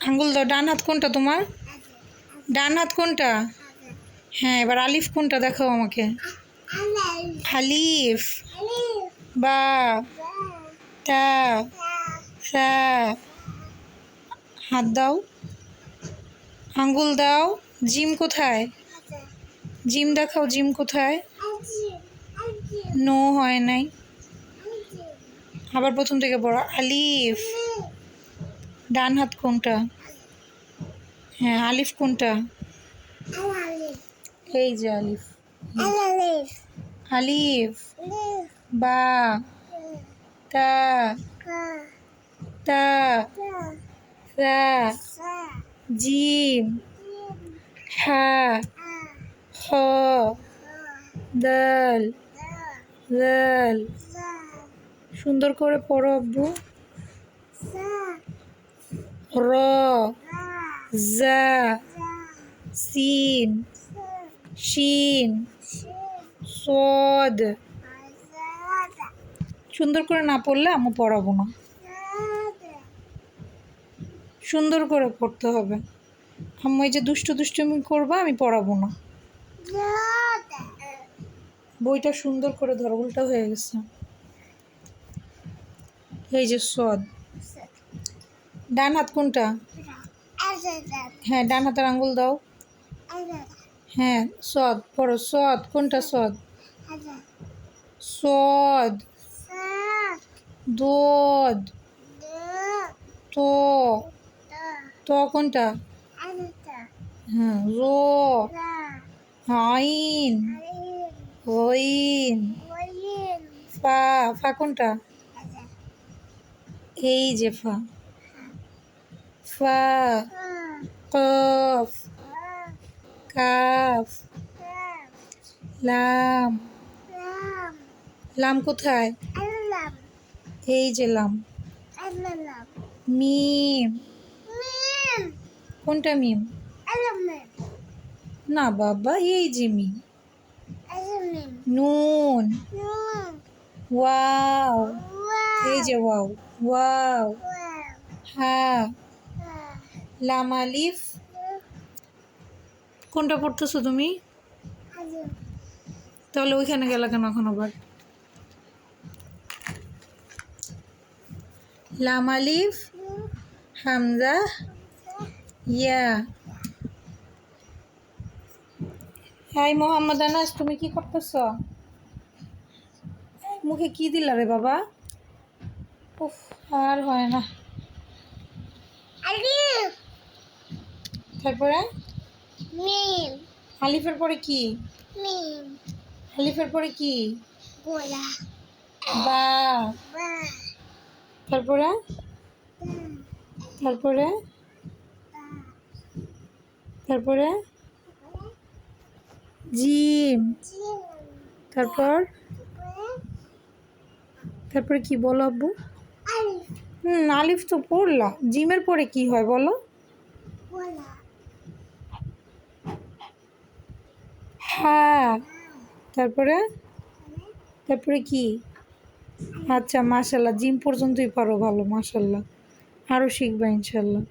আঙ্গুল দাও। ডান হাত কোনটা তোমার? ডান হাত কোনটা? হ্যাঁ, এবার আলিফ কোনটা দেখাও আমাকে। আলিফ। বা। তা। সা। হাত দাও। আঙ্গুল দাও। জিম কোথায়? জিম দেখাও, জিম কোথায়? নো হয় নাই। আবার প্রথম থেকে পড়ো। আলিফ। ডান হাত কোনটা? হ্যাঁ, আলিফ কোনটা? এই যে আলিফ। আলিফ। বা। তা। তা। সা। জিম। হা। খ। দাল। জাল। সুন্দর করে পড়ো আব্বু। র। জা। সিন। শিন। সদ। সুন্দর করে না পড়লে আম্মু পড়াবো না। সুন্দর করে পড়তে হবে। আম্মু এই যে দুষ্টু দুষ্টুমি করবা, আমি পড়াবো না। বইটা সুন্দর করে ধরো, উল্টা হয়ে গেছে। এই যে সদ। ডান হাত কোনটা? হ্যাঁ, ডান হাতের আঙ্গুল দাও। হ্যাঁ, সদ পড়ো। সদ কোনটা? সদ। সদ। দোদ। তো। তো কোনটা? হ্যাঁ, রো। আইন। গইন। ফা। ফা কোনটা? এই যে ফা। ফা। কফ। কাফ। লাম। লাম কোথায়? এই যে লাম। মিম। কোনটা মিম? না বাবা, এই যে মিম। নুন। ওয়াও। এই যে ওয়াও। ওয়াও। হা। লাম আলিফ। কোনটা পড়তেছো তুমি? তাহলে ওইখানে গেলা কেন এখন আবার? লাম আলিফ। হামজা। ইয়া। হাই মোহাম্মদ আনাস, তুমি কি করতেছ? মুখে কি দিলা রে বাবা? উফ, আর হয় না। তারপরে আলিফের পরে কি? আলিফের পরে কি? বা। তারপরে তারপরে তারপরে জিম। তারপর তারপরে কি বলো আব্বু? আলিফ তো পড়লা। জিমের পরে কি হয় বলো? হ্যাঁ। তারপরে তারপরে কি? আচ্ছা, মাশাল্লাহ, জিম পর্যন্তই পারো, ভালো, মাশাল্লাহ। আরও শিখবা ইনশাল্লাহ।